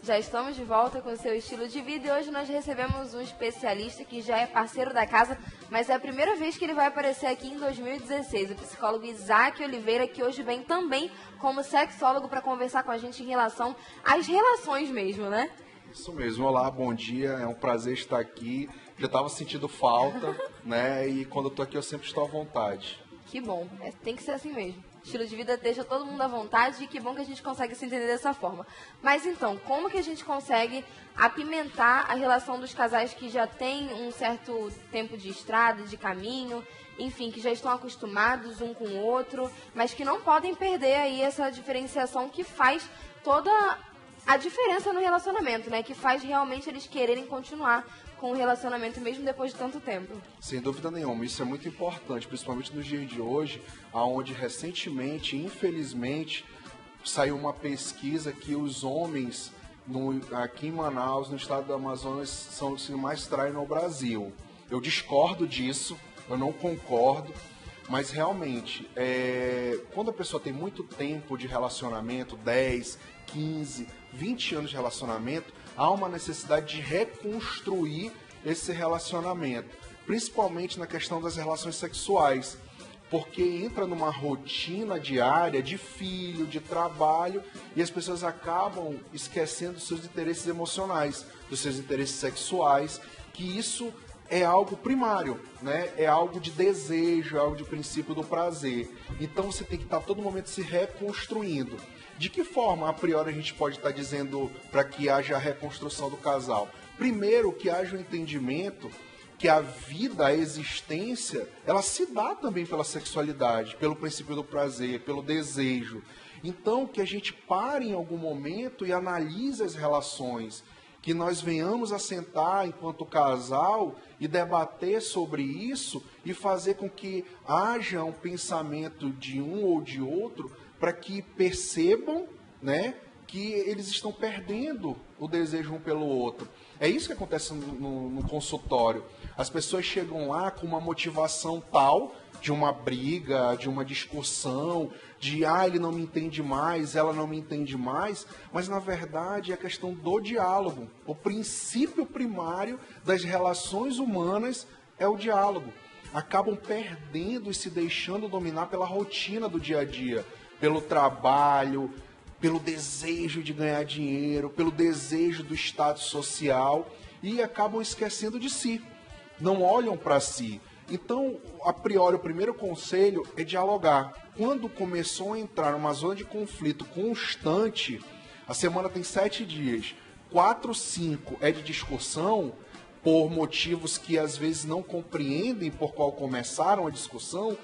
Já estamos de volta com o seu estilo de vida e hoje nós recebemos um especialista que já é parceiro da casa, mas é a primeira vez que ele vai aparecer aqui em 2016, o psicólogo Isaac Oliveira, que hoje vem também como sexólogo para conversar com a gente em relação às relações mesmo, né? Isso mesmo. Olá, bom dia, é um prazer estar aqui. Já estava sentindo falta, né? E quando eu estou aqui eu sempre estou à vontade. Que bom, tem que ser assim mesmo. Estilo de vida deixa todo mundo à vontade e que bom que a gente consegue se entender dessa forma. Mas então, como que a gente consegue apimentar a relação dos casais que já têm um certo tempo de estrada, de caminho, enfim, que já estão acostumados um com o outro, mas que não podem perder aí essa diferenciação que faz toda a diferença no relacionamento, né? Que faz realmente eles quererem continuar com o relacionamento mesmo depois de tanto tempo. Sem dúvida nenhuma, isso é muito importante, principalmente nos dias de hoje, onde recentemente, infelizmente, saiu uma pesquisa que os homens aqui em Manaus, no estado do Amazonas, são os que mais traem no Brasil. Eu discordo disso, eu não concordo, mas realmente, quando a pessoa tem muito tempo de relacionamento, 10, 15, 20 anos de relacionamento, há uma necessidade de reconstruir esse relacionamento, principalmente na questão das relações sexuais, porque entra numa rotina diária de filho, de trabalho, e as pessoas acabam esquecendo dos seus interesses emocionais, dos seus interesses sexuais, que isso é algo primário, né? É algo de desejo, é algo de princípio do prazer. Então você tem que estar a todo momento se reconstruindo. De que forma, a priori, a gente pode estar dizendo para que haja a reconstrução do casal? Primeiro, que haja um entendimento que a vida, a existência, ela se dá também pela sexualidade, pelo princípio do prazer, pelo desejo. Então, que a gente pare em algum momento e analise as relações, que nós venhamos a sentar enquanto casal e debater sobre isso e fazer com que haja um pensamento de um ou de outro para que percebam, né, que eles estão perdendo o desejo um pelo outro. É isso que acontece no consultório. As pessoas chegam lá com uma motivação tal de uma briga, de uma discussão, de ele não me entende mais, ela não me entende mais, mas na verdade é a questão do diálogo. O princípio primário das relações humanas é o diálogo. Acabam perdendo e se deixando dominar pela rotina do dia a dia, pelo trabalho, pelo desejo de ganhar dinheiro, pelo desejo do status social e acabam esquecendo de si, não olham para si. Então, a priori, o primeiro conselho é dialogar. Quando começou a entrar numa zona de conflito constante, a semana tem 7 dias, 4, 5 é de discussão, por motivos que às vezes não compreendem por qual começaram a discussão,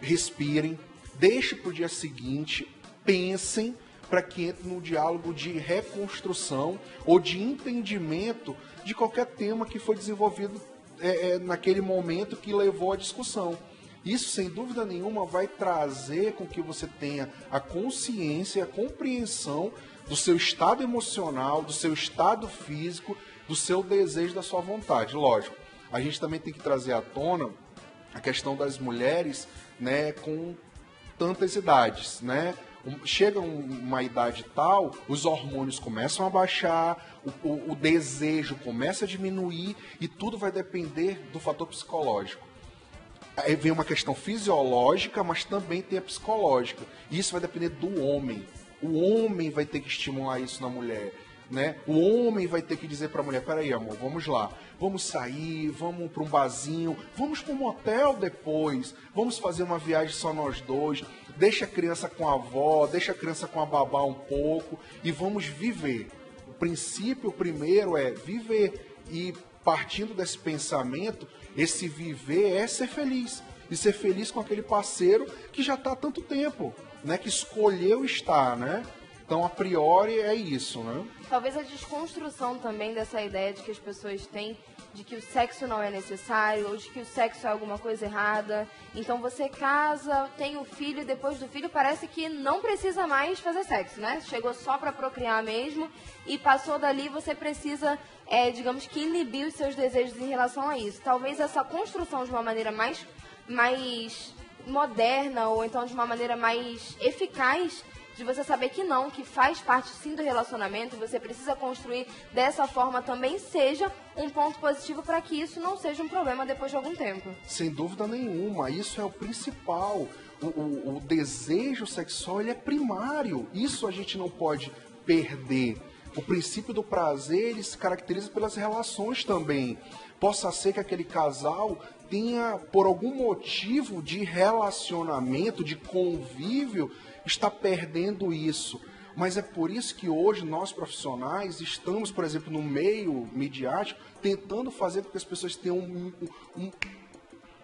respirem, deixem para o dia seguinte, pensem, para que entre num diálogo de reconstrução ou de entendimento de qualquer tema que foi desenvolvido naquele momento que levou à discussão. Isso, sem dúvida nenhuma, vai trazer com que você tenha a consciência, a compreensão do seu estado emocional, do seu estado físico, do seu desejo, da sua vontade. Lógico, a gente também tem que trazer à tona a questão das mulheres, né, com tantas idades, né? Chega uma idade tal, os hormônios começam a baixar, o desejo começa a diminuir e tudo vai depender do fator psicológico. Aí vem uma questão fisiológica, mas também tem a psicológica. E isso vai depender do homem. O homem vai ter que estimular isso na mulher, né? O homem vai ter que dizer para a mulher, peraí, amor, vamos lá, vamos sair, vamos para um barzinho, vamos para um motel depois, vamos fazer uma viagem só nós dois, deixa a criança com a avó, deixa a criança com a babá um pouco e vamos viver. O princípio primeiro é viver e partindo desse pensamento, esse viver é ser feliz. E ser feliz com aquele parceiro que já está há tanto tempo, né? Que escolheu estar, né? Então, a priori, é isso, né? Talvez a desconstrução também dessa ideia de que as pessoas têm de que o sexo não é necessário ou de que o sexo é alguma coisa errada. Então, você casa, tem o filho e depois do filho parece que não precisa mais fazer sexo, né? Chegou só para procriar mesmo e passou dali, você precisa digamos que inibir os seus desejos em relação a isso. Talvez essa construção de uma maneira mais moderna, ou então de uma maneira mais eficaz, de você saber que não, que faz parte sim do relacionamento, e você precisa construir dessa forma, também seja um ponto positivo para que isso não seja um problema depois de algum tempo. Sem dúvida nenhuma, isso é o principal. O desejo sexual, ele é primário. Isso a gente não pode perder. O princípio do prazer, ele se caracteriza pelas relações também. Possa ser que aquele casal tenha, por algum motivo de relacionamento, de convívio, está perdendo isso. Mas é por isso que hoje nós profissionais estamos, por exemplo, no meio midiático, tentando fazer com que as pessoas tenham um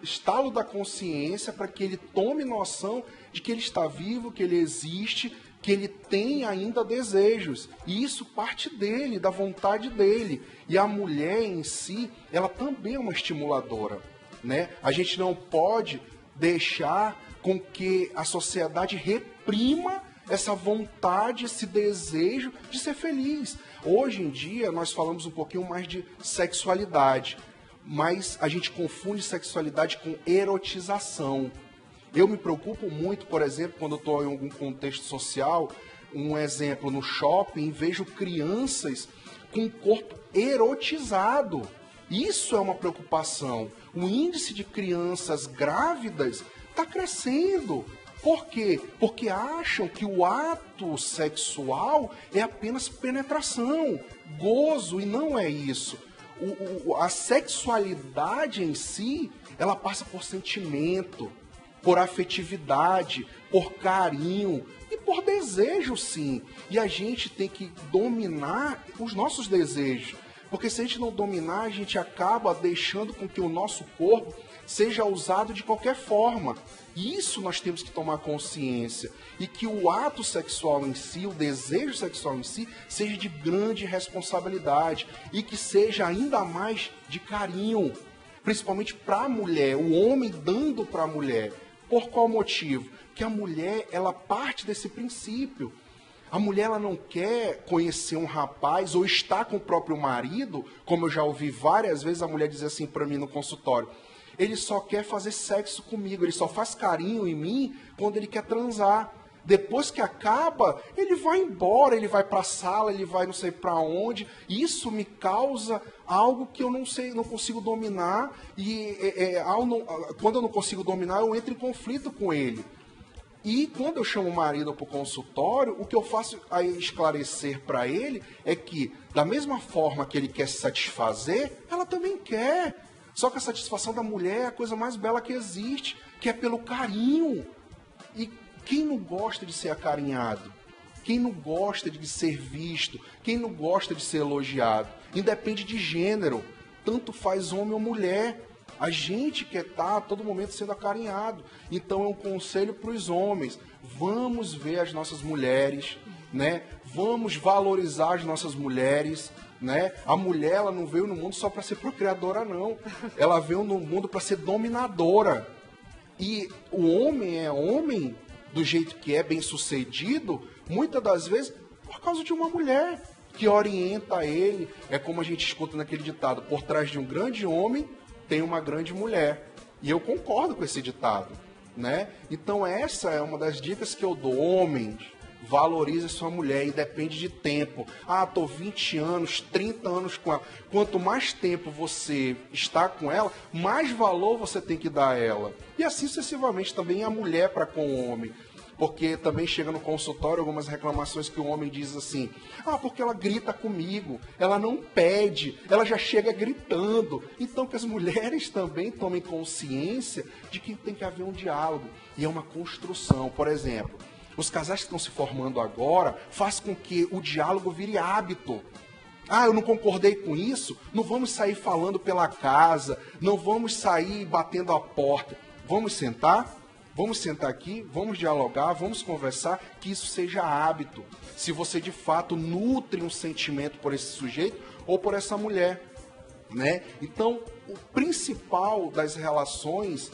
estalo da consciência para que ele tome noção de que ele está vivo, que ele existe, que ele tem ainda desejos. E isso parte dele, da vontade dele. E a mulher em si, ela também é uma estimuladora, né? A gente não pode deixar com que a sociedade reprima essa vontade, esse desejo de ser feliz. Hoje em dia, nós falamos um pouquinho mais de sexualidade, mas a gente confunde sexualidade com erotização. Eu me preocupo muito, por exemplo, quando eu estou em algum contexto social, um exemplo, no shopping, vejo crianças com o corpo erotizado. Isso é uma preocupação. O índice de crianças grávidas está crescendo. Por quê? Porque acham que o ato sexual é apenas penetração, gozo, e não é isso. A sexualidade em si, ela passa por sentimento, por afetividade, por carinho e por desejo, sim. E a gente tem que dominar os nossos desejos. Porque se a gente não dominar, a gente acaba deixando com que o nosso corpo seja usado de qualquer forma. Isso nós temos que tomar consciência. E que o ato sexual em si, o desejo sexual em si, seja de grande responsabilidade. E que seja ainda mais de carinho. Principalmente para a mulher, o homem dando para a mulher. Por qual motivo? Porque a mulher, ela parte desse princípio. A mulher, ela não quer conhecer um rapaz ou estar com o próprio marido, como eu já ouvi várias vezes a mulher dizer assim para mim no consultório: ele só quer fazer sexo comigo, ele só faz carinho em mim quando ele quer transar. Depois que acaba, ele vai embora, ele vai para a sala, ele vai não sei para onde. Isso me causa algo que eu não sei, não consigo dominar. E quando eu não consigo dominar, eu entro em conflito com ele. E quando eu chamo o marido para o consultório, o que eu faço a esclarecer para ele é que, da mesma forma que ele quer se satisfazer, ela também quer. Só que a satisfação da mulher é a coisa mais bela que existe, que é pelo carinho. E quem não gosta de ser acarinhado? Quem não gosta de ser visto? Quem não gosta de ser elogiado? Independe de gênero, tanto faz homem ou mulher. A gente quer estar a todo momento sendo acarinhado. Então é um conselho para os homens: vamos ver as nossas mulheres, né? Vamos valorizar as nossas mulheres, né? A mulher, ela não veio no mundo só para ser procriadora, não. Ela veio no mundo para ser dominadora. E o homem é homem do jeito que é, bem sucedido, muitas das vezes por causa de uma mulher que orienta ele. É como a gente escuta naquele ditado: por trás de um grande homem tem uma grande mulher. E eu concordo com esse ditado, né? Então essa é uma das dicas que eu dou. Homens, valorize sua mulher, e depende de tempo. Ah, estou 20 anos, 30 anos com ela. Quanto mais tempo você está com ela, mais valor você tem que dar a ela. E assim sucessivamente também a mulher para com o homem. Porque também chega no consultório algumas reclamações que o homem diz assim: ah, porque ela grita comigo, ela não pede, ela já chega gritando. Então que as mulheres também tomem consciência de que tem que haver um diálogo. E é uma construção. Por exemplo, os casais que estão se formando agora, faz com que o diálogo vire hábito. Ah, eu não concordei com isso, não vamos sair falando pela casa, não vamos sair batendo a porta. Vamos sentar? Vamos sentar aqui, vamos dialogar, vamos conversar, que isso seja hábito. Se você de fato nutre um sentimento por esse sujeito ou por essa mulher, né? Então, o principal das relações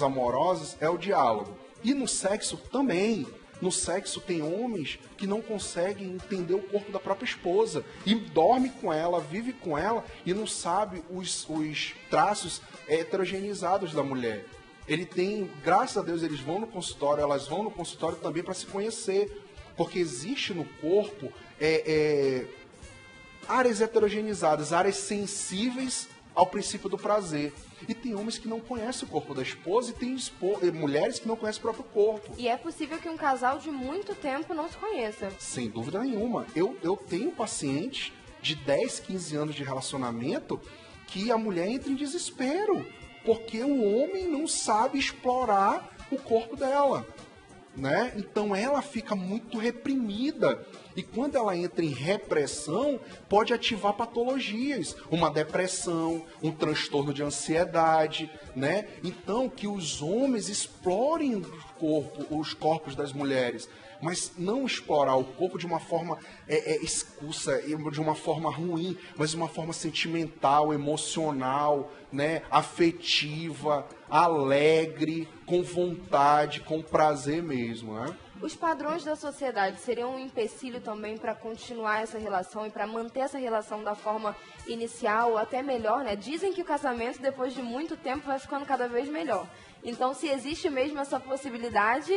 amorosas é o diálogo. E no sexo também. No sexo tem homens que não conseguem entender o corpo da própria esposa e dorme com ela, vive com ela e não sabe os traços heterogenizados da mulher. Ele tem, graças a Deus, eles vão no consultório, elas vão no consultório também para se conhecer, porque existe no corpo áreas heterogenizadas, áreas sensíveis ao princípio do prazer. E tem homens que não conhecem o corpo da esposa e tem mulheres que não conhecem o próprio corpo. E é possível que um casal de muito tempo não se conheça. Sem dúvida nenhuma. Eu tenho pacientes de 10, 15 anos de relacionamento que a mulher entra em desespero, porque o homem não sabe explorar o corpo dela. Né? Então ela fica muito reprimida e quando ela entra em repressão pode ativar patologias, uma depressão, um transtorno de ansiedade, né? Então que os homens explorem os corpos das mulheres, mas não explorar o corpo de uma forma escusa, de uma forma ruim, mas de uma forma sentimental, emocional, né? Afetiva, alegre, com vontade, com prazer mesmo, né? Os padrões da sociedade seriam um empecilho também para continuar essa relação e para manter essa relação da forma inicial, ou até melhor, né? Dizem que o casamento, depois de muito tempo, vai ficando cada vez melhor. Então, se existe mesmo essa possibilidade,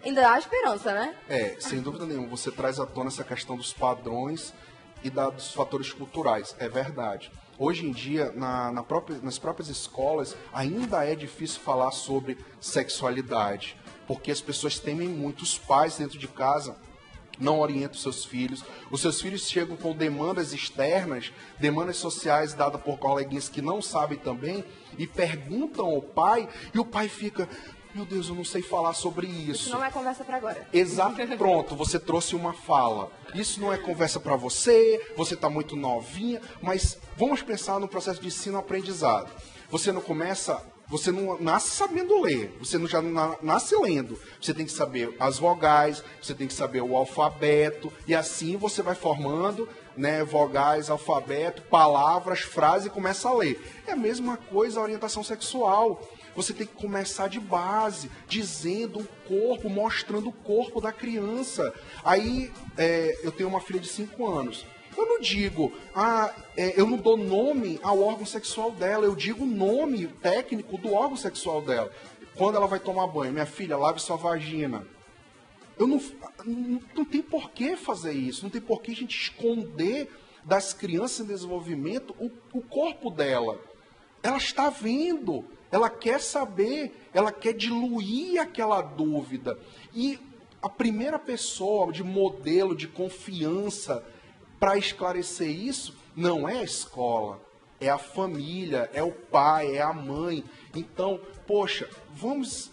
ainda há esperança, né? Sem dúvida nenhuma. Você traz à tona essa questão dos padrões e dos fatores culturais. É verdade. Hoje em dia, nas próprias escolas, ainda é difícil falar sobre sexualidade, porque as pessoas temem muito. Os pais dentro de casa não orientam seus filhos. Os seus filhos chegam com demandas externas, demandas sociais dadas por coleguinhas que não sabem também, e perguntam ao pai, e o pai fica... Meu Deus, eu não sei falar sobre isso. Isso não é conversa para agora. Exato, pronto, você trouxe uma fala. Isso não é conversa para você está muito novinha, mas vamos pensar no processo de ensino-aprendizado. Você não nasce sabendo ler, você não já nasce lendo. Você tem que saber as vogais, você tem que saber o alfabeto, e assim você vai formando, né, vogais, alfabeto, palavras, frases e começa a ler. É a mesma coisa a orientação sexual. Você tem que começar de base, dizendo o corpo, mostrando o corpo da criança. Aí, eu tenho uma filha de 5 anos. Eu não digo, eu não dou nome ao órgão sexual dela, eu digo o nome técnico do órgão sexual dela. Quando ela vai tomar banho, minha filha, lave sua vagina. Eu não tem por que fazer isso, não tem por que a gente esconder das crianças em desenvolvimento o corpo dela. Ela está vendo, ela quer saber, ela quer diluir aquela dúvida. E a primeira pessoa de modelo, de confiança para esclarecer isso não é a escola, é a família, é o pai, é a mãe. Então, poxa, vamos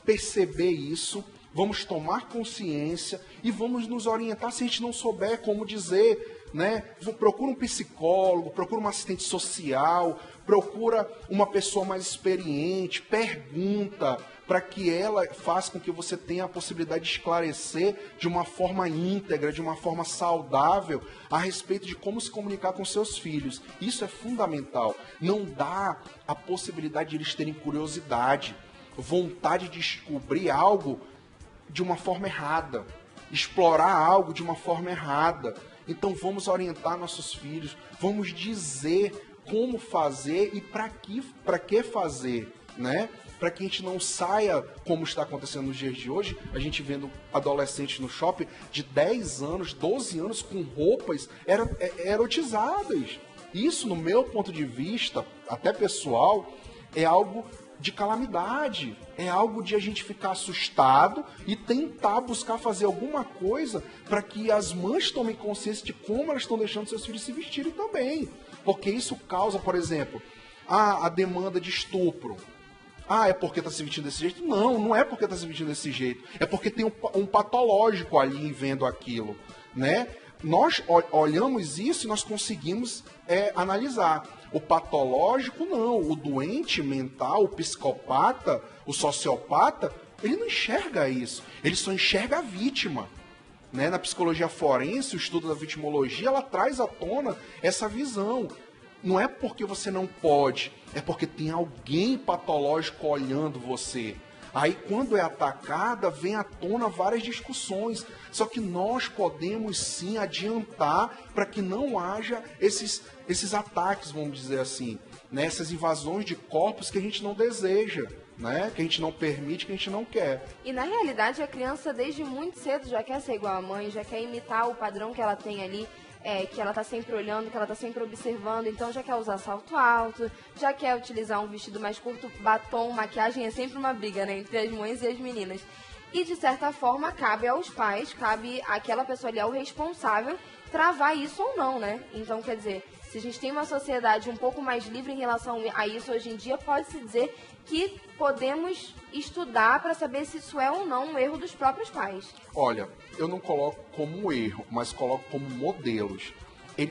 perceber isso, vamos tomar consciência e vamos nos orientar se a gente não souber como dizer, né? Procura um psicólogo, procura um assistente social, procura uma pessoa mais experiente, pergunta para que ela faça com que você tenha a possibilidade de esclarecer de uma forma íntegra, de uma forma saudável, a respeito de como se comunicar com seus filhos. Isso é fundamental. Não dá a possibilidade de eles terem curiosidade, vontade de descobrir algo de uma forma errada, explorar algo de uma forma errada. Então vamos orientar nossos filhos, vamos dizer como fazer e para que fazer, né? Para que a gente não saia, como está acontecendo nos dias de hoje, a gente vendo adolescentes no shopping de 10 anos, 12 anos com roupas erotizadas. Isso, no meu ponto de vista, até pessoal, é algo de calamidade, é algo de a gente ficar assustado e tentar buscar fazer alguma coisa para que as mães tomem consciência de como elas estão deixando seus filhos se vestirem também. Porque isso causa, por exemplo, a demanda de estupro. É porque está se vestindo desse jeito? Não, não é porque está se vestindo desse jeito. É porque tem um patológico ali vendo aquilo, né? Nós olhamos isso e nós conseguimos analisar. O patológico não, o doente mental, o psicopata, o sociopata, ele não enxerga isso, ele só enxerga a vítima. Né? Na psicologia forense, o estudo da vitimologia, ela traz à tona essa visão. Não é porque você não pode, é porque tem alguém patológico olhando você. Aí, quando é atacada, vem à tona várias discussões. Só que nós podemos, sim, adiantar para que não haja esses ataques, vamos dizer assim, né? Essas invasões de corpos que a gente não deseja, né? Que a gente não permite, que a gente não quer. E, na realidade, a criança, desde muito cedo, já quer ser igual à mãe, já quer imitar o padrão que ela tem ali, que ela está sempre olhando, que ela está sempre observando, então já quer usar salto alto, já quer utilizar um vestido mais curto, batom, maquiagem, é sempre uma briga, né, entre as mães e as meninas. E, de certa forma, cabe aos pais, cabe àquela pessoa ali, ao responsável, travar isso ou não, né? Então, quer dizer, se a gente tem uma sociedade um pouco mais livre em relação a isso hoje em dia, pode-se dizer que podemos estudar para saber se isso é ou não um erro dos próprios pais. Olha, eu não coloco como erro, mas coloco como modelos.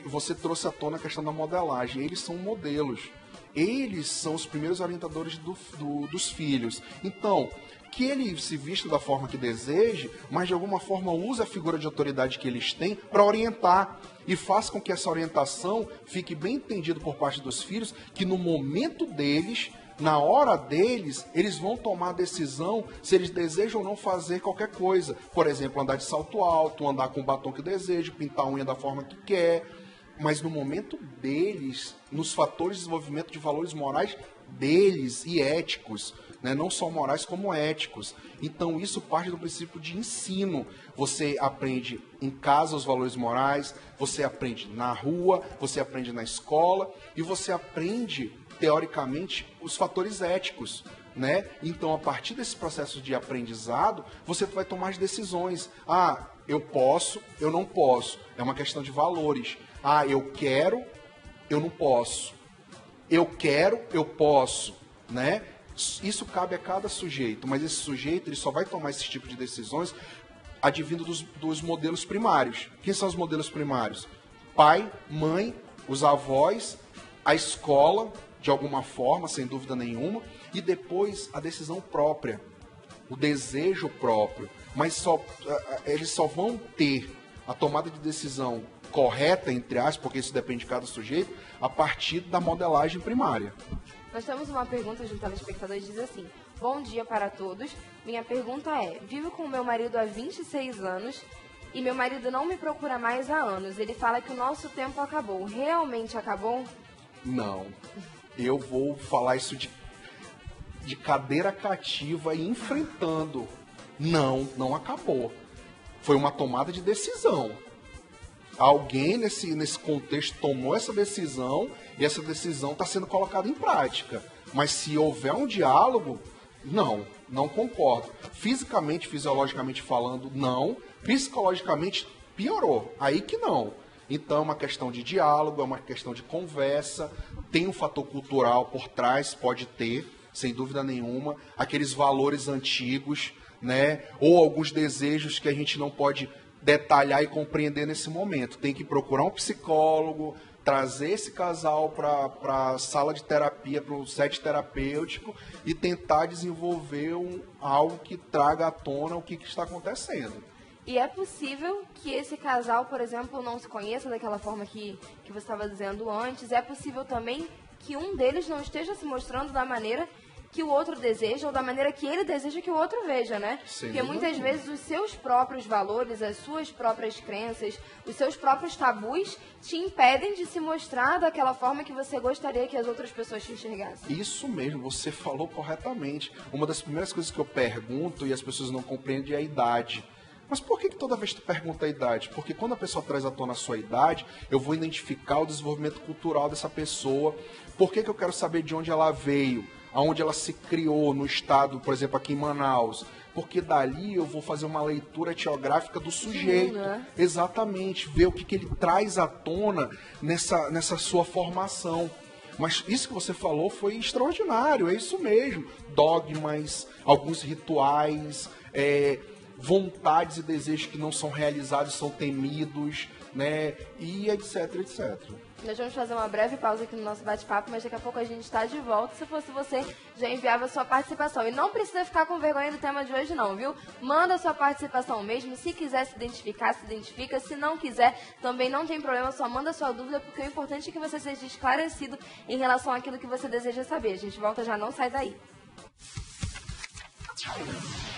Você trouxe à tona a questão da modelagem. Eles são modelos. Eles são os primeiros orientadores dos filhos. Então, que ele se vista da forma que deseje, mas de alguma forma use a figura de autoridade que eles têm para orientar. E faça com que essa orientação fique bem entendido por parte dos filhos, que no momento deles, na hora deles, eles vão tomar a decisão se eles desejam ou não fazer qualquer coisa. Por exemplo, andar de salto alto, andar com o batom que deseja, pintar a unha da forma que quer. Mas no momento deles, nos fatores de desenvolvimento de valores morais deles e éticos, né? Não só morais como éticos. Então isso parte do princípio de ensino. Você aprende em casa os valores morais, você aprende na rua, você aprende na escola e você aprende, teoricamente, os fatores éticos, né? Então, a partir desse processo de aprendizado, você vai tomar as decisões. Ah, eu posso, eu não posso. É uma questão de valores. Ah, eu quero, eu não posso. Eu quero, eu posso, né? Isso cabe a cada sujeito, mas esse sujeito ele só vai tomar esse tipo de decisões advindo dos modelos primários. Quem são os modelos primários? Pai, mãe, os avós, a escola, de alguma forma, sem dúvida nenhuma, e depois a decisão própria, o desejo próprio. Mas eles só vão ter a tomada de decisão correta, entre aspas, porque isso depende de cada sujeito, a partir da modelagem primária. Nós temos uma pergunta de um telespectador que diz assim: bom dia para todos. Minha pergunta é: vivo com meu marido há 26 anos e meu marido não me procura mais há anos. Ele fala que o nosso tempo acabou. Realmente acabou? Não. Eu vou falar isso de cadeira cativa e enfrentando. Não, não acabou. Foi uma tomada de decisão. Alguém nesse contexto tomou essa decisão e essa decisão está sendo colocada em prática. Mas se houver um diálogo, não concordo. Fisicamente, fisiologicamente falando, não. Psicologicamente, piorou. Aí que não. Então é uma questão de diálogo, é uma questão de conversa, tem um fator cultural por trás, pode ter, sem dúvida nenhuma, aqueles valores antigos, né? Ou alguns desejos que a gente não pode detalhar e compreender nesse momento. Tem que procurar um psicólogo, trazer esse casal para a sala de terapia, para o set terapêutico e tentar desenvolver algo que traga à tona o que está acontecendo. E é possível que esse casal, por exemplo, não se conheça daquela forma que você estava dizendo antes. É possível também que um deles não esteja se mostrando da maneira que o outro deseja ou da maneira que ele deseja que o outro veja, né? Sim. Porque muitas vezes os seus próprios valores, as suas próprias crenças, os seus próprios tabus te impedem de se mostrar daquela forma que você gostaria que as outras pessoas te enxergassem. Isso mesmo, você falou corretamente. Uma das primeiras coisas que eu pergunto e as pessoas não compreendem é a idade. Mas por que toda vez que tu pergunta a idade? Porque quando a pessoa traz à tona a sua idade, eu vou identificar o desenvolvimento cultural dessa pessoa. Por que eu quero saber de onde ela veio? Aonde ela se criou no estado, por exemplo, aqui em Manaus. Porque dali eu vou fazer uma leitura etiográfica do sujeito. Né? Exatamente, ver o que ele traz à tona nessa sua formação. Mas isso que você falou foi extraordinário, é isso mesmo. Dogmas, alguns rituais, vontades e desejos que não são realizados, são temidos, né? E etc, etc. Nós vamos fazer uma breve pausa aqui no nosso bate-papo, mas daqui a pouco a gente está de volta. Se fosse você, já enviava a sua participação. E não precisa ficar com vergonha do tema de hoje não, viu? Manda a sua participação mesmo. Se quiser se identificar, se identifica. Se não quiser, também não tem problema. Só manda a sua dúvida, porque o importante é que você seja esclarecido em relação àquilo que você deseja saber. A gente volta já, não sai daí. Tchau!